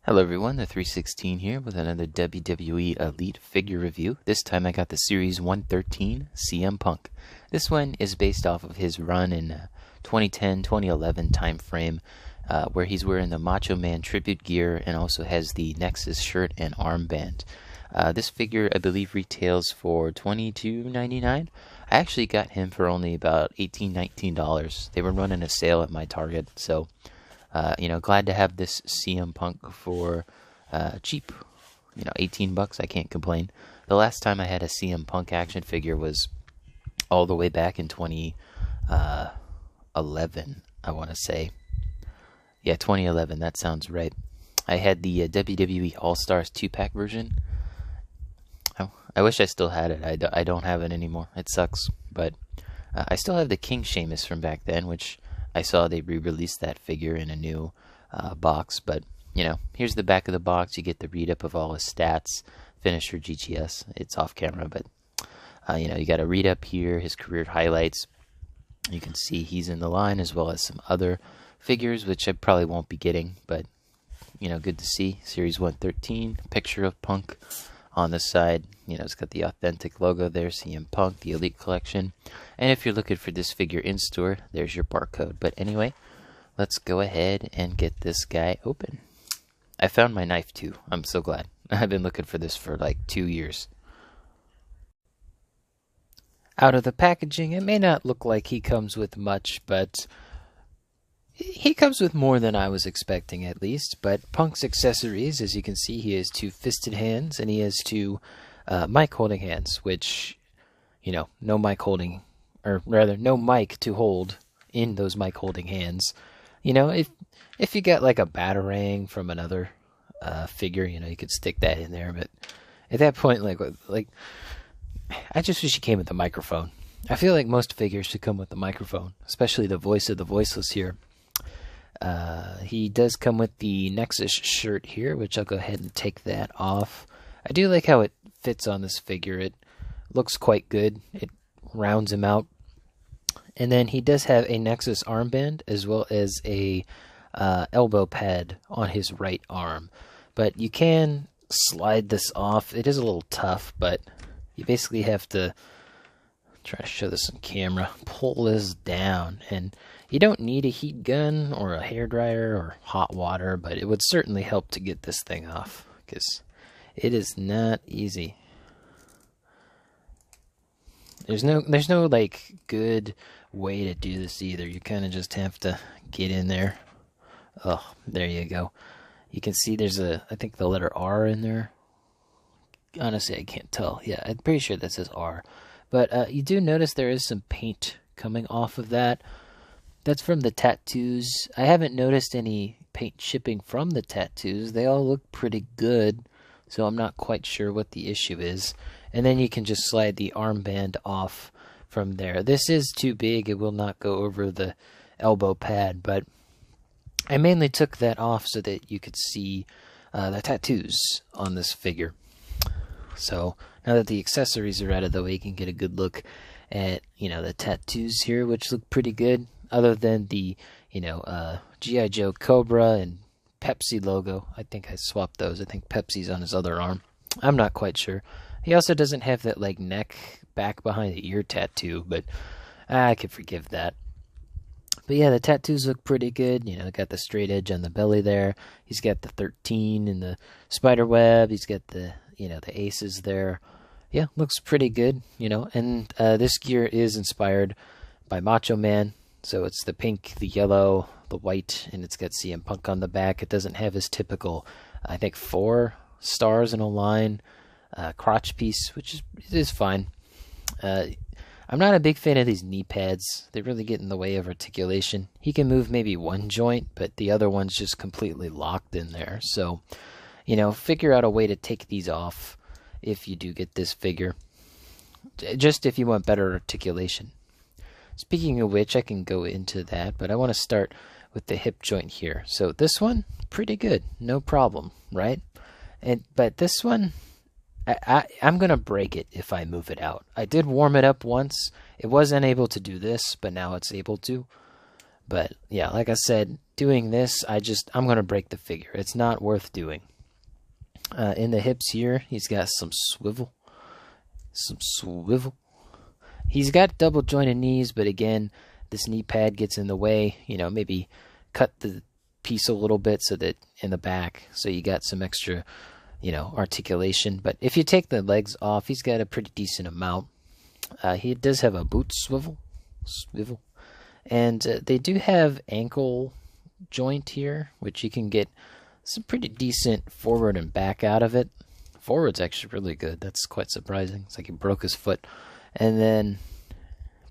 Hello everyone, the 316 here with another WWE Elite figure review. This time I got the Series 113 CM Punk. This one is based off of his run in 2010-2011 time frame, where he's wearing the Macho Man tribute gear and also has the Nexus shirt and armband. This figure I believe retails for $22.99. I actually got him for only about $18-19. They were running a sale at my Target, so glad to have this CM Punk for cheap. 18 bucks, I can't complain. The last time I had a CM Punk action figure was all the way back in 2011, I want to say. Yeah, 2011, that sounds right. I had the WWE All-Stars 2-pack version. I wish I still had it. I don't have it anymore. It sucks. But I still have the King Sheamus from back then, which I saw they re-released that figure in a new box. But, here's the back of the box. You get the read-up of all his stats, finisher, GTS. It's off camera, but, you got a read-up here, his career highlights. You can see he's in the line, as well as some other figures, which I probably won't be getting. But, good to see. Series 113, picture of Punk on the side. It's got the authentic logo there, CM Punk, the Elite Collection. And if you're looking for this figure in store, there's your barcode. But anyway, let's go ahead and get this guy open. I found my knife too. I'm so glad. I've been looking for this for like 2 years. Out of the packaging, it may not look like he comes with much, but he comes with more than I was expecting, at least. But Punk's accessories, as you can see, he has 2 fisted hands, and he has 2 mic holding hands, which, no mic holding, or rather, no mic to hold in those mic holding hands. If you got like a batarang from another figure, you could stick that in there. But at that point, like, I just wish he came with a microphone. I feel like most figures should come with a microphone, especially the voice of the voiceless here. He does come with the Nexus shirt here, which I'll go ahead and take that off. I do like how it fits on this figure. It looks quite good. It rounds him out. And then he does have a Nexus armband as well as a elbow pad on his right arm. But you can slide this off. It is a little tough, but you basically have to try to show this on camera. Pull this down, and you don't need a heat gun or a hairdryer or hot water, but it would certainly help to get this thing off, because it is not easy. There's no like good way to do this either. You kind of just have to get in there. Oh, there you go. You can see there's I think the letter R in there. Honestly, I can't tell. Yeah, I'm pretty sure that says R. But you do notice there is some paint coming off of that. That's from the tattoos. I haven't noticed any paint shipping from the tattoos. They all look pretty good, so I'm not quite sure what the issue is. And then you can just slide the armband off from there. This is too big. It will not go over the elbow pad, but I mainly took that off so that you could see the tattoos on this figure. So now that the accessories are out of the way, you can get a good look at, the tattoos here, which look pretty good, other than the, G.I. Joe Cobra and Pepsi logo. I think I swapped those. I think Pepsi's on his other arm. I'm not quite sure. He also doesn't have that, like, neck back behind the ear tattoo, but I could forgive that. But yeah, the tattoos look pretty good. Got the straight edge on the belly there. He's got the 13 in the spider web. He's got the, the aces there. Yeah, looks pretty good, And this gear is inspired by Macho Man. So it's the pink, the yellow, the white, and it's got CM Punk on the back. It doesn't have his typical, I think, 4 stars in a line crotch piece, which is fine. I'm not a big fan of these knee pads. They really get in the way of articulation. He can move maybe one joint, but the other one's just completely locked in there. So, figure out a way to take these off if you do get this figure. Just if you want better articulation. Speaking of which, I can go into that, but I want to start with the hip joint here. So this one, pretty good. No problem, right? But this one, I'm going to break it if I move it out. I did warm it up once. It was unable to do this, but now it's able to. But yeah, like I said, doing this, I'm gonna break the figure. It's not worth doing. In the hips here, he's got some swivel. He's got double jointed knees, but again, this knee pad gets in the way. Maybe cut the piece a little bit so that in the back, so you got some extra, articulation. But if you take the legs off, he's got a pretty decent amount. He does have a boot swivel, and they do have ankle joint here, which you can get some pretty decent forward and back out of it. Forward's actually really good. That's quite surprising. It's like he broke his foot. And then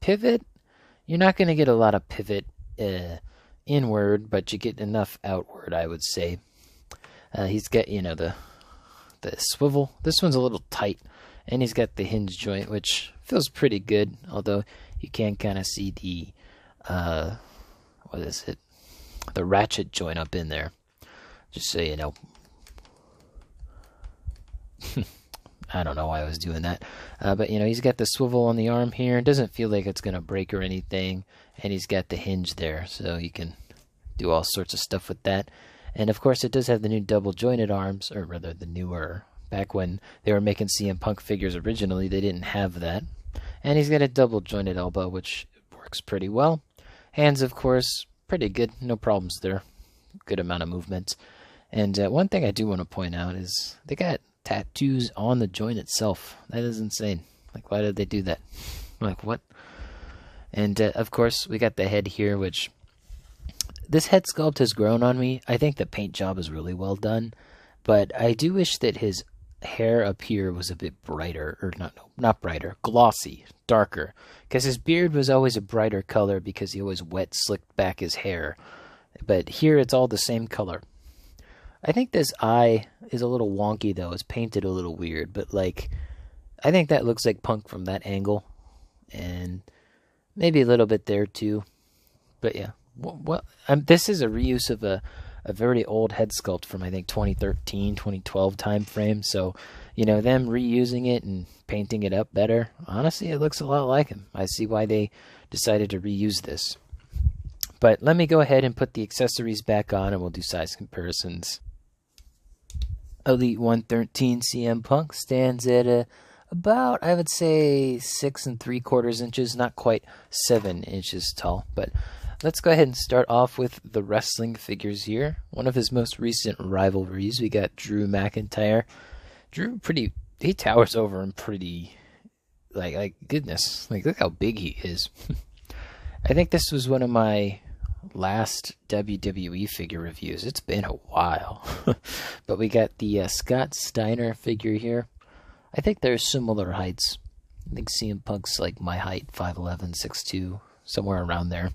pivot, you're not going to get a lot of pivot inward, but you get enough outward, I would say. He's got, the swivel. This one's a little tight, and he's got the hinge joint, which feels pretty good, although you can kind of see the, the ratchet joint up in there. Just so you know. I don't know why I was doing that. But, he's got the swivel on the arm here. It doesn't feel like it's going to break or anything. And he's got the hinge there, so you can do all sorts of stuff with that. And, of course, it does have the new double-jointed arms, or rather the newer. Back when they were making CM Punk figures originally, they didn't have that. And he's got a double-jointed elbow, which works pretty well. Hands, of course, pretty good. No problems there. Good amount of movement. And one thing I do want to point out is they got tattoos on the joint itself. That is insane. Like, why did they do that? Like, what? And, of course, we got the head here, which this head sculpt has grown on me. I think the paint job is really well done, but I do wish that his hair up here was a bit brighter, or not brighter, glossy, darker, because his beard was always a brighter color because he always slicked back his hair. But here it's all the same color. I think this eye is a little wonky, though. It's painted a little weird, but, I think that looks like Punk from that angle, and maybe a little bit there, too. But, yeah. This is a reuse of a very old head sculpt from, I think, 2013, 2012 time frame, so, them reusing it and painting it up better, honestly, it looks a lot like him. I see why they decided to reuse this. But let me go ahead and put the accessories back on, and we'll do size comparisons. Elite 113 CM Punk stands at about, I would say, 6 3/4 inches, not quite 7 inches tall. But let's go ahead and start off with the wrestling figures here. One of his most recent rivalries, we got Drew McIntyre. Drew, he towers over him pretty, like goodness. Look how big he is. I think this was one of my last WWE figure reviews. It's been a while. But we got the Scott Steiner figure here. I think they're similar heights. I think CM Punk's like my height, 5'11", 6'2", somewhere around there.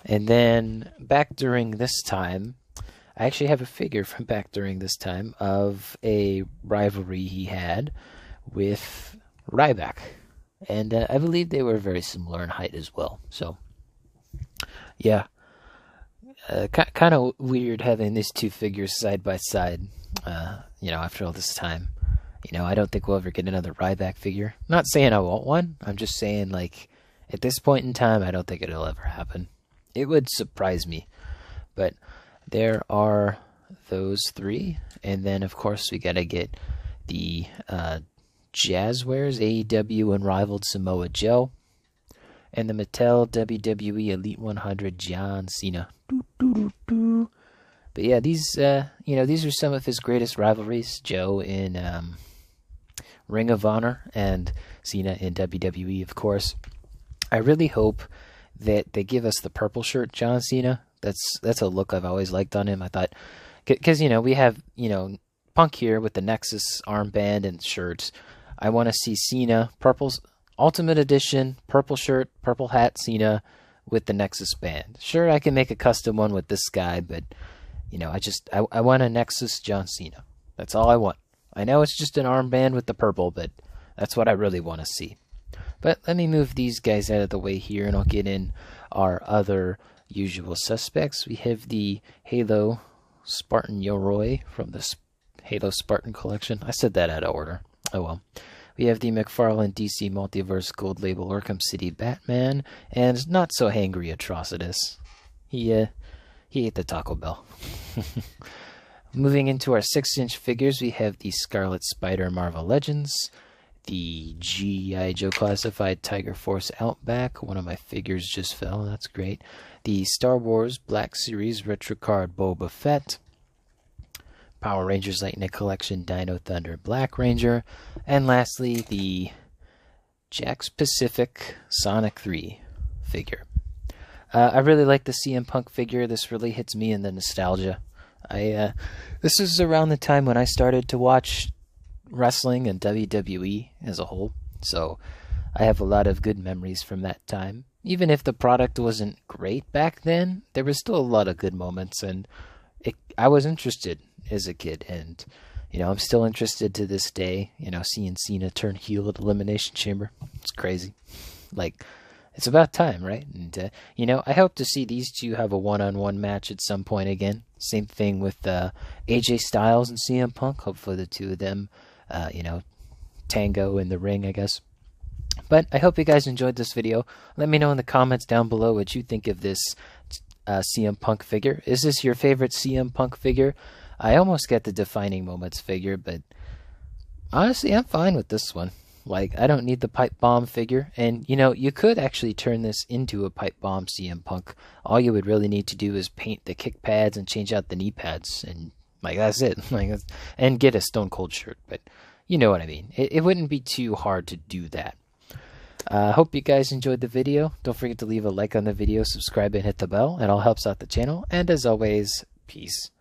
And then back during this time, I actually have a figure from back during this time of a rivalry he had with Ryback. And I believe they were very similar in height as well. So, yeah. Kind of weird having these two figures side by side, after all this time. I don't think we'll ever get another Ryback figure. Not saying I want one. I'm just saying, at this point in time, I don't think it'll ever happen. It would surprise me. But there are those three. And then, of course, we got to get the Jazzwares, AEW Unrivaled Samoa Joe, and the Mattel WWE Elite 100 John Cena. But yeah, these are some of his greatest rivalries. Joe in Ring of Honor and Cena in WWE, of course. I really hope that they give us the purple shirt John Cena. That's a look I've always liked on him. I thought, because we have Punk here with the Nexus armband and shirts. I want to see Cena, purple's Ultimate Edition, purple shirt, purple hat, Cena with the Nexus band. Sure, I can make a custom one with this guy, but I want a Nexus John Cena. That's all I want. I know it's just an armband with the purple, but that's what I really want to see. But let me move these guys out of the way here, and I'll get in our other usual suspects. We have the Halo Spartan Yoroi from the Halo Spartan collection. I said that out of order. Oh well. We have the McFarlane DC Multiverse Gold Label Arkham City Batman, and not so hangry Atrocitus. He ate the Taco Bell. Moving into our 6-inch figures, we have the Scarlet Spider Marvel Legends, the G.I. Joe Classified Tiger Force Outback. One of my figures just fell. That's great. The Star Wars Black Series Retro Card Boba Fett. Power Rangers Lightning Collection Dino Thunder Black Ranger. And lastly, the Jakks Pacific Sonic 3 figure. I really like the CM Punk figure. This really hits me in the nostalgia. This is around the time when I started to watch wrestling and WWE as a whole, so I have a lot of good memories from that time. Even if the product wasn't great back then, there was still a lot of good moments, and I was interested as a kid, and I'm still interested to this day. Seeing Cena turn heel at Elimination Chamber, it's crazy. Like, it's about time, right? And I hope to see these two have a one-on-one match at some point again. Same thing with AJ Styles and CM Punk. Hopefully the two of them tango in the ring, I guess. But I hope you guys enjoyed this video. Let me know in the comments down below what you think of this CM Punk figure. Is this your favorite CM Punk figure? I almost get the Defining Moments figure, but honestly, I'm fine with this one. Like, I don't need the pipe bomb figure. And, you could actually turn this into a pipe bomb CM Punk. All you would really need to do is paint the kick pads and change out the knee pads. And, that's it. And get a Stone Cold shirt. But you know what I mean. It wouldn't be too hard to do that. Hope you guys enjoyed the video. Don't forget to leave a like on the video, subscribe, and hit the bell. It all helps out the channel. And as always, peace.